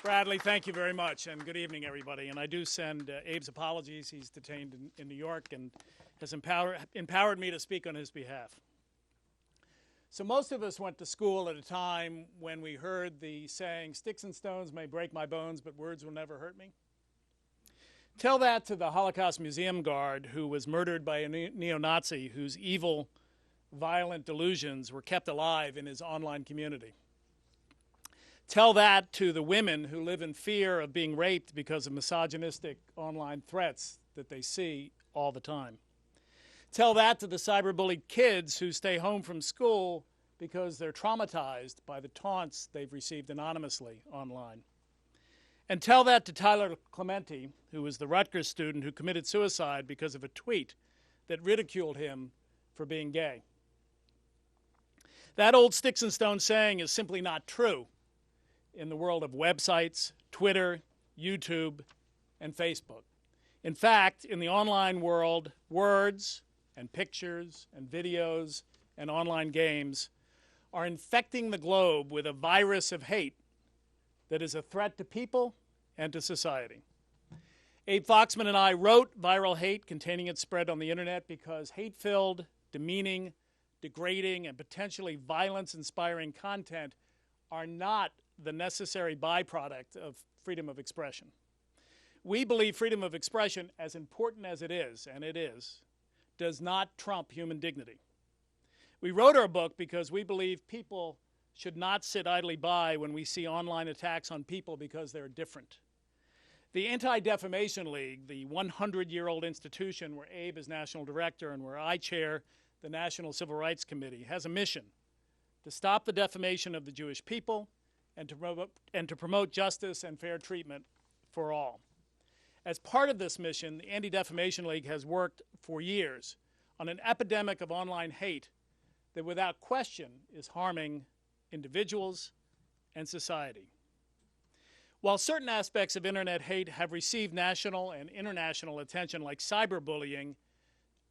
Bradley, thank you very much, and good evening, everybody. And I do send Abe's apologies. He's detained in New York and has empowered me to speak on his behalf. So most of us went to school at a time when we heard the saying, "Sticks and stones may break my bones, but words will never hurt me." Tell that to the Holocaust Museum guard who was murdered by a neo-Nazi whose evil, violent delusions were kept alive in his online community. Tell that to the women who live in fear of being raped because of misogynistic online threats that they see all the time. Tell that to the cyberbullied kids who stay home from school because they're traumatized by the taunts they've received anonymously online. And tell that to Tyler Clementi, who was the Rutgers student who committed suicide because of a tweet that ridiculed him for being gay. That old sticks and stones saying is simply not true in the world of websites, Twitter, YouTube, and Facebook. In fact, in the online world, words and pictures and videos and online games are infecting the globe with a virus of hate that is a threat to people and to society. Abe Foxman and I wrote Viral Hate, Containing Its Spread on the Internet, because hate-filled, demeaning, degrading, and potentially violence-inspiring content are not the necessary byproduct of freedom of expression. We believe freedom of expression, as important as it is, and it is, does not trump human dignity. We wrote our book because we believe people should not sit idly by when we see online attacks on people because they're different. The Anti-Defamation League, the 100-year-old institution where Abe is national director and where I chair the National Civil Rights Committee, has a mission to stop the defamation of the Jewish people and to promote justice and fair treatment for all. As part of this mission, the Anti-Defamation League has worked for years on an epidemic of online hate that without question is harming individuals and society. While certain aspects of internet hate have received national and international attention, like cyberbullying,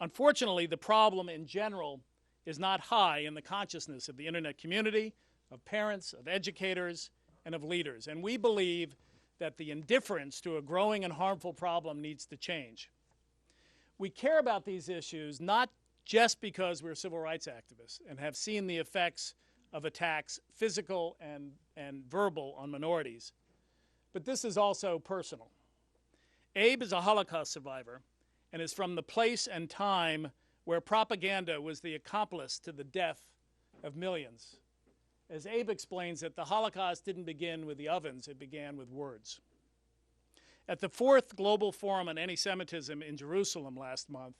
unfortunately the problem in general is not high in the consciousness of the internet community, of parents, of educators, and of leaders. And we believe that the indifference to a growing and harmful problem needs to change. We care about these issues not just because we're civil rights activists and have seen the effects of attacks, physical and verbal, on minorities, but this is also personal. Abe is a Holocaust survivor and is from the place and time where propaganda was the accomplice to the death of millions. As Abe explains it, the Holocaust didn't begin with the ovens, it began with words. At the 4th Global Forum on Anti-Semitism in Jerusalem last month,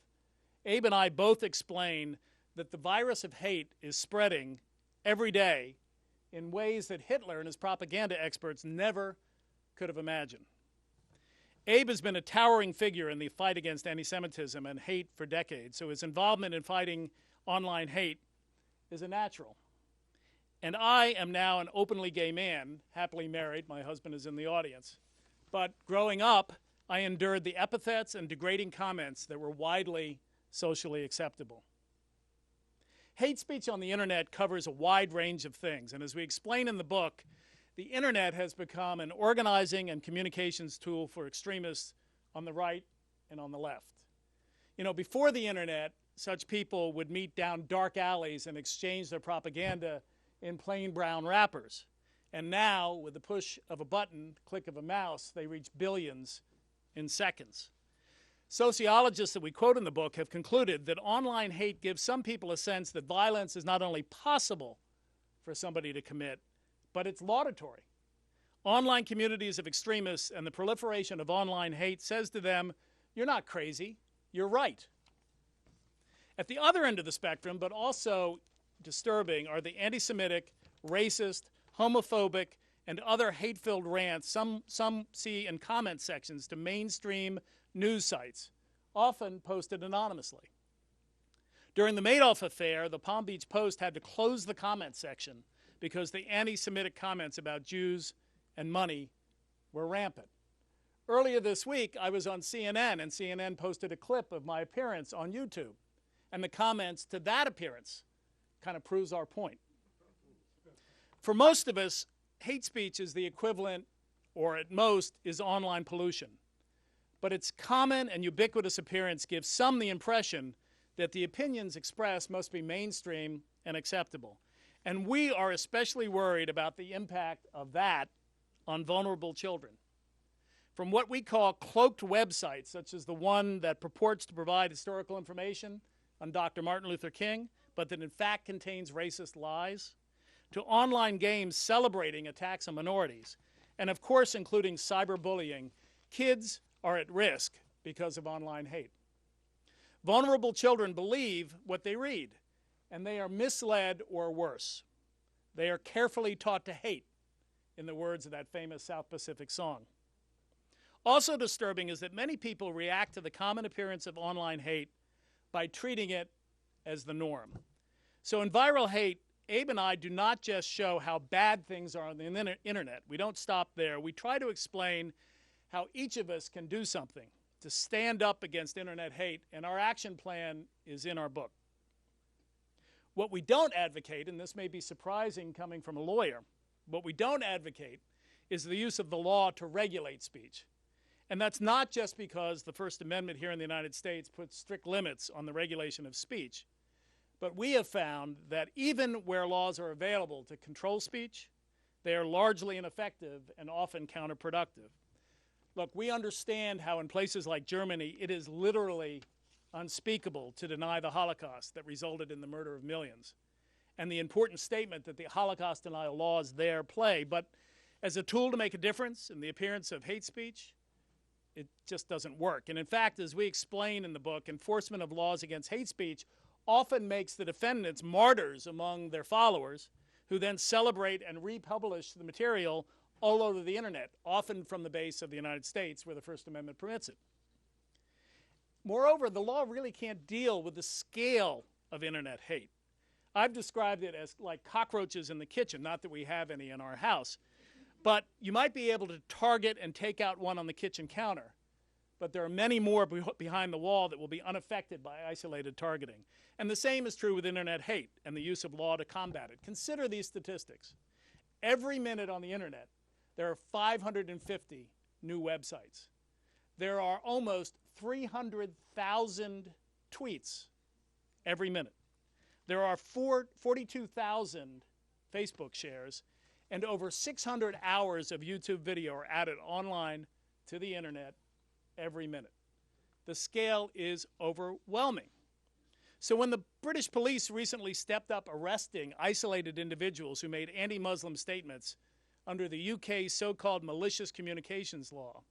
Abe and I both explained that the virus of hate is spreading every day in ways that Hitler and his propaganda experts never could have imagined. Abe has been a towering figure in the fight against anti-Semitism and hate for decades, so his involvement in fighting online hate is a natural. And I am now an openly gay man, happily married. My husband is in the audience. But growing up, I endured the epithets and degrading comments that were widely socially acceptable. Hate speech on the internet covers a wide range of things, and as we explain in the book, the internet has become an organizing and communications tool for extremists on the right and on the left. You know, before the internet, such people would meet down dark alleys and exchange their propaganda in plain brown wrappers. And now, with the push of a button, click of a mouse, they reach billions in seconds. Sociologists that we quote in the book have concluded that online hate gives some people a sense that violence is not only possible for somebody to commit, but it's laudatory. Online communities of extremists and the proliferation of online hate says to them, you're not crazy, you're right. At the other end of the spectrum, but also disturbing, are the anti-Semitic, racist, homophobic, and other hate-filled rants some see in comment sections to mainstream news sites, often posted anonymously. During the Madoff affair, the Palm Beach Post had to close the comment section because the anti-Semitic comments about Jews and money were rampant. Earlier this week, I was on CNN, and CNN posted a clip of my appearance on YouTube. And the comments to that appearance kind of proves our point. For most of us, hate speech is the equivalent or at most is online pollution. But its common and ubiquitous appearance gives some the impression that the opinions expressed must be mainstream and acceptable. And we are especially worried about the impact of that on vulnerable children. From what we call cloaked websites, such as the one that purports to provide historical information on Dr. Martin Luther King, but that in fact contains racist lies, to online games celebrating attacks on minorities, and of course including cyberbullying, kids are at risk because of online hate. Vulnerable children believe what they read, and they are misled or worse. They are carefully taught to hate, in the words of that famous South Pacific song. Also disturbing is that many people react to the common appearance of online hate by treating it as the norm. So in Viral Hate, Abe and I do not just show how bad things are on the internet. We don't stop there. We try to explain how each of us can do something to stand up against internet hate, and our action plan is in our book. What we don't advocate, and this may be surprising coming from a lawyer, what we don't advocate is the use of the law to regulate speech. And that's not just because the First Amendment here in the United States puts strict limits on the regulation of speech, but we have found that even where laws are available to control speech, they are largely ineffective and often counterproductive. Look, we understand how in places like Germany it is literally unspeakable to deny the Holocaust that resulted in the murder of millions, and the important statement that the Holocaust denial laws there play. But as a tool to make a difference in the appearance of hate speech, it just doesn't work. And in fact, as we explain in the book, enforcement of laws against hate speech often makes the defendants martyrs among their followers, who then celebrate and republish the material all over the internet, often from the base of the United States where the First Amendment permits it. Moreover, the law really can't deal with the scale of internet hate. I've described it as like cockroaches in the kitchen, not that we have any in our house. But you might be able to target and take out one on the kitchen counter, but there are many more behind the wall that will be unaffected by isolated targeting. And the same is true with internet hate and the use of law to combat it. Consider these statistics. Every minute on the internet, there are 550 new websites. There are almost 300,000 tweets every minute. There are 42,000 Facebook shares, and over 600 hours of YouTube video are added online to the internet every minute. The scale is overwhelming. So when the British police recently stepped up arresting isolated individuals who made anti-Muslim statements under the UK's so-called malicious communications law,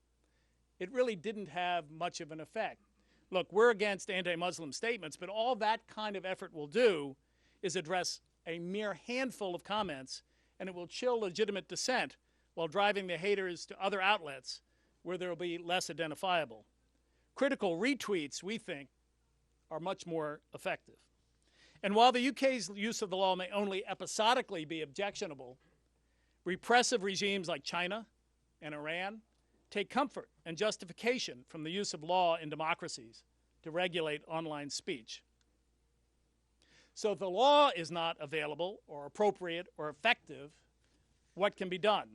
it really didn't have much of an effect. Look, we're against anti-Muslim statements, but all that kind of effort will do is address a mere handful of comments, and it will chill legitimate dissent while driving the haters to other outlets where they will be less identifiable. Critical retweets, we think, are much more effective. And while the UK's use of the law may only episodically be objectionable, repressive regimes like China and Iran take comfort and justification from the use of law in democracies to regulate online speech. So if the law is not available or appropriate or effective, what can be done?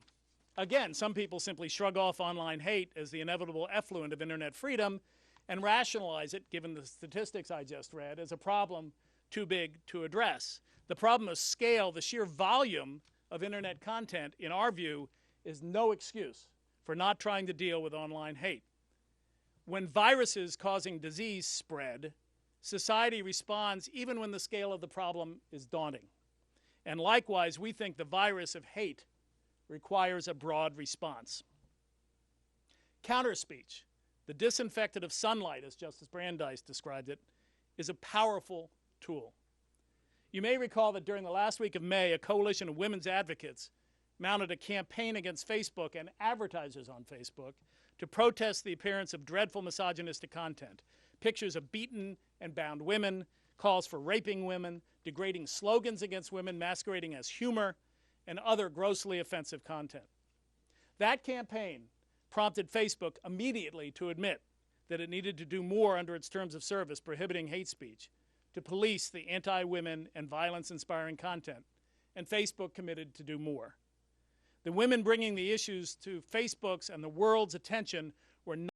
Again, some people simply shrug off online hate as the inevitable effluent of internet freedom and rationalize it, given the statistics I just read, as a problem too big to address. The problem of scale, the sheer volume of internet content, in our view, is no excuse for not trying to deal with online hate. When viruses causing disease spread, society responds even when the scale of the problem is daunting. And likewise, we think the virus of hate requires a broad response. Counterspeech, the disinfectant of sunlight, as Justice Brandeis described it, is a powerful tool. You may recall that during the last week of May, a coalition of women's advocates mounted a campaign against Facebook and advertisers on Facebook to protest the appearance of dreadful misogynistic content, pictures of beaten and bound women, calls for raping women, degrading slogans against women masquerading as humor, and other grossly offensive content. That campaign prompted Facebook immediately to admit that it needed to do more under its terms of service prohibiting hate speech, to police the anti-women and violence-inspiring content, and Facebook committed to do more. The women bringing the issues to Facebook's and the world's attention were